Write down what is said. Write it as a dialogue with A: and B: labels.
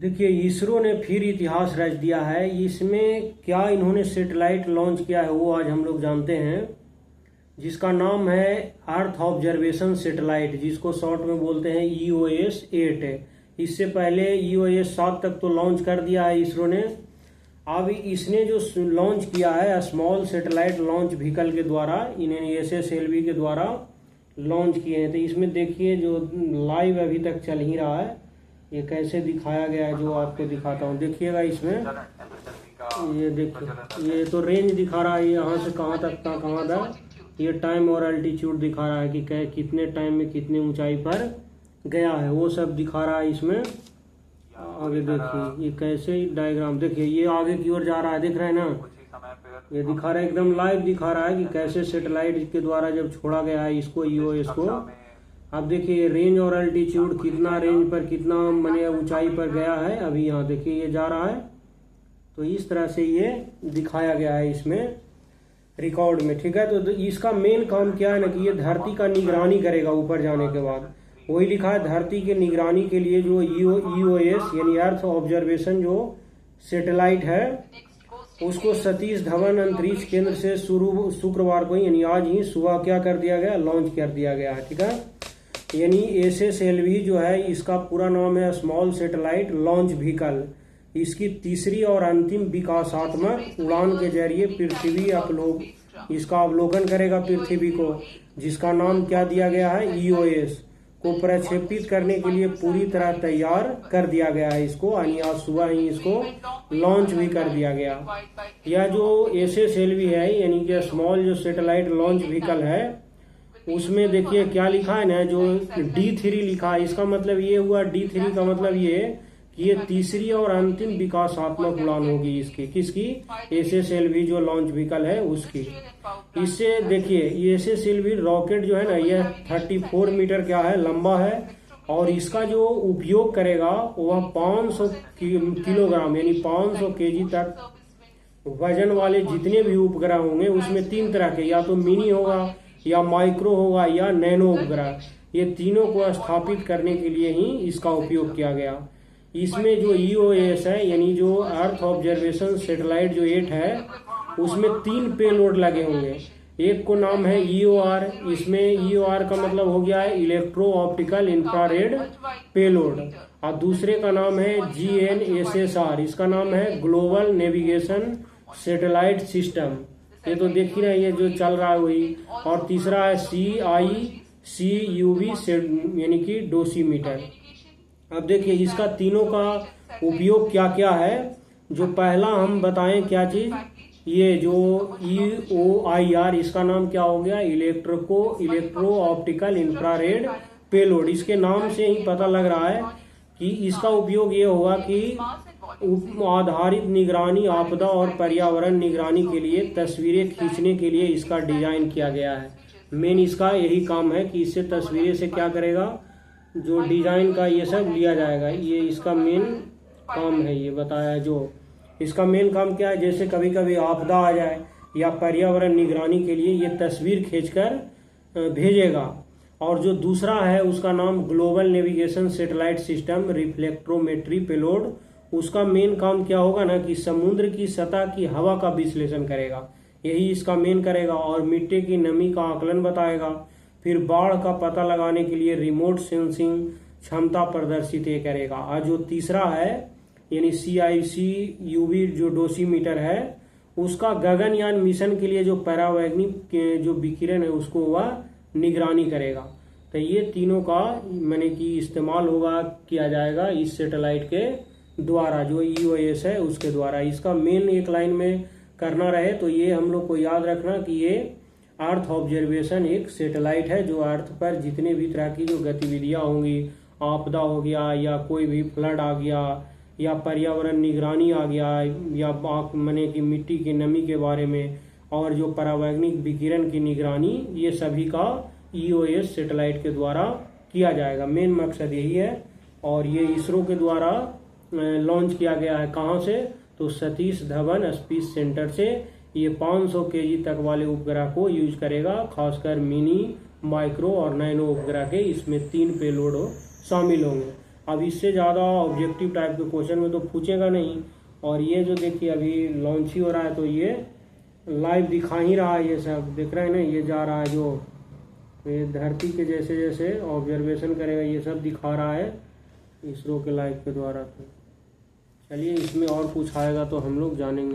A: देखिए, इसरो ने फिर इतिहास रच दिया है। इसमें क्या इन्होंने सैटेलाइट लॉन्च किया है वो आज हम लोग जानते हैं, जिसका नाम है अर्थ ऑब्जर्वेशन सैटेलाइट, जिसको शॉर्ट में बोलते हैं EOS-8। इससे पहले EOS-7 तक तो लॉन्च कर दिया है इसरो ने। अब इसने जो लॉन्च किया है स्मॉल सैटेलाइट लॉन्च व्हीकल के द्वारा, इन्हें SSLV के द्वारा लॉन्च किए हैं। तो इसमें देखिए जो लाइव अभी तक चल ही रहा है, ये कैसे दिखाया गया है जो आपको दिखाता हूँ। देखिएगा इसमें, ये देखिए, ये तो रेंज दिखा रहा है, यहाँ से कहाँ तक था, कहाँ तक। ये टाइम और अल्टीट्यूड दिखा रहा है कि कितने टाइम में कितनी ऊंचाई पर गया है, वो सब दिखा रहा है इसमें। आगे देखिए ये कैसे डायग्राम, देखिए ये आगे की ओर जा रहा है, दिख रहा है ना, ये दिखा रहा है, एकदम लाइव दिखा रहा है कि कैसे सैटेलाइट के द्वारा जब छोड़ा गया है इसको, EOS को। अब देखिए रेंज और अल्टीट्यूड, कितना रेंज पर कितना माने ऊंचाई पर गया है। अभी यहाँ देखिए ये जा रहा है, तो इस तरह से ये दिखाया गया है इसमें रिकॉर्ड में, ठीक है। तो इसका मेन काम क्या है ना कि ये धरती का निगरानी करेगा ऊपर जाने के बाद। वही लिखा है, धरती के निगरानी के लिए जो EOS यानी अर्थ ऑब्जर्वेशन जो सैटेलाइट है, उसको सतीश धवन अंतरिक्ष केंद्र से शुक्रवार को यानी आज ही सुबह क्या कर दिया गया, लॉन्च कर दिया गया है, ठीक है। यानी SSLV जो है, इसका पूरा नाम है स्मॉल सैटेलाइट लॉन्च व्हीकल। इसकी तीसरी और अंतिम विकासात्मक उड़ान के जरिए इसका अवलोकन करेगा पृथ्वी को, जिसका नाम क्या दिया गया है, EOS को प्रक्षेपित करने के लिए पूरी तरह तैयार कर दिया गया है इसको। यानी आज सुबह ही इसको लॉन्च भी कर दिया गया। यह जो SSLV है यानी कि स्मॉल जो सैटेलाइट लॉन्च व्हीकल है, उसमें देखिए क्या लिखा है ना, जो D3 लिखा है, इसका मतलब ये हुआ, D3 का मतलब ये कि ये तीसरी और अंतिम विकासात्मक उड़ान होगी इसकी, किसकी, SSLV जो लॉन्च व्हीकल है उसकी। इससे देखिए ये SSLV रॉकेट जो है ना, ये 34 मीटर क्या है, लंबा है, और इसका जो उपयोग करेगा वह 500 किलोग्राम यानी 500 kg तक वजन वाले जितने भी उपग्रह होंगे, उसमें 3 तरह के, या तो मिनी होगा या माइक्रो होगा या नैनो उपग्रह, ये तीनों को स्थापित करने के लिए ही इसका उपयोग किया गया। इसमें जो EOS है यानी जो अर्थ ऑब्जर्वेशन सैटेलाइट जो 8 है, उसमें 3 पेलोड लगे होंगे। एक को नाम है EOR, इसमें EOR का मतलब हो गया है इलेक्ट्रो ऑप्टिकल इंफ्रारेड पेलोड, और दूसरे का नाम है GNSSR, इसका नाम है ग्लोबल नेविगेशन सैटेलाइट सिस्टम। ये तो देख ही रहे, ये जो चल रहा है वही। और तीसरा है CICUV यानी कि डोसीमीटर। अब देखिए इसका तीनों का उपयोग क्या क्या है। जो पहला हम बताएं क्या चीज, ये जो EOIR, इसका नाम क्या हो गया, इलेक्ट्रो ऑप्टिकल इंफ्रारेड पेलोड। इसके नाम से ही पता लग रहा है कि इसका उपयोग ये होगा कि आधारित निगरानी, आपदा और पर्यावरण निगरानी के लिए तस्वीरें खींचने के लिए इसका डिजाइन किया गया है। मेन इसका यही काम है कि इससे तस्वीरें से क्या करेगा, जो डिजाइन का ये सब लिया जाएगा, ये इसका मेन काम है। ये बताया है जो इसका मेन काम क्या है, जैसे कभी कभी आपदा आ जाए या पर्यावरण निगरानी के लिए ये तस्वीर खींचकर भेजेगा। और जो दूसरा है उसका नाम global navigation satellite system reflectometry payload, उसका मेन काम क्या होगा ना कि समुद्र की सतह की हवा का विश्लेषण करेगा, यही इसका मेन करेगा, और मिट्टी की नमी का आकलन बताएगा। फिर बाढ़ का पता लगाने के लिए रिमोट सेंसिंग क्षमता प्रदर्शित ये करेगा। और जो तीसरा है यानी CICUV जो डोसीमीटर है, उसका गगनयान मिशन के लिए जो परावैज्ञानिक जो विकिरण है उसको वह निगरानी करेगा। तो ये तीनों का माने कि इस्तेमाल होगा, किया जाएगा इस सैटेलाइट के द्वारा, जो EOS है उसके द्वारा। इसका मेन एक लाइन में करना रहे तो ये हम लोग को याद रखना कि ये अर्थ ऑब्जर्वेशन एक सैटेलाइट है, जो अर्थ पर जितने भी तरह की जो गतिविधियां होंगी, आपदा हो गया या कोई भी फ्लड आ गया या पर्यावरण निगरानी आ गया या माने कि मिट्टी की नमी के बारे में, और जो परावैज्ञानिक विकिरण की निगरानी, ये सभी का EOS सैटेलाइट के द्वारा किया जाएगा। मेन मकसद यही है। और ये इसरो के द्वारा लॉन्च किया गया है। कहाँ से, तो सतीश धवन स्पेस सेंटर से। ये 500 kg तक वाले उपग्रह को यूज करेगा, खासकर मिनी, माइक्रो और नैनो उपग्रह के। इसमें 3 पेलोड शामिल होंगे। अब इससे ज़्यादा ऑब्जेक्टिव टाइप के क्वेश्चन में तो पूछेगा नहीं। और ये जो देखिए अभी लॉन्च ही हो रहा है, तो ये लाइव दिखा ही रहा है, ये सब देख रहे हैं ना, ये जा रहा है जो ये धरती के जैसे जैसे ऑब्जर्वेशन करेगा ये सब दिखा रहा है इसरो के लाइव के द्वारा। तो चलिए इसमें और कुछ आएगा तो हम लोग जानेंगे।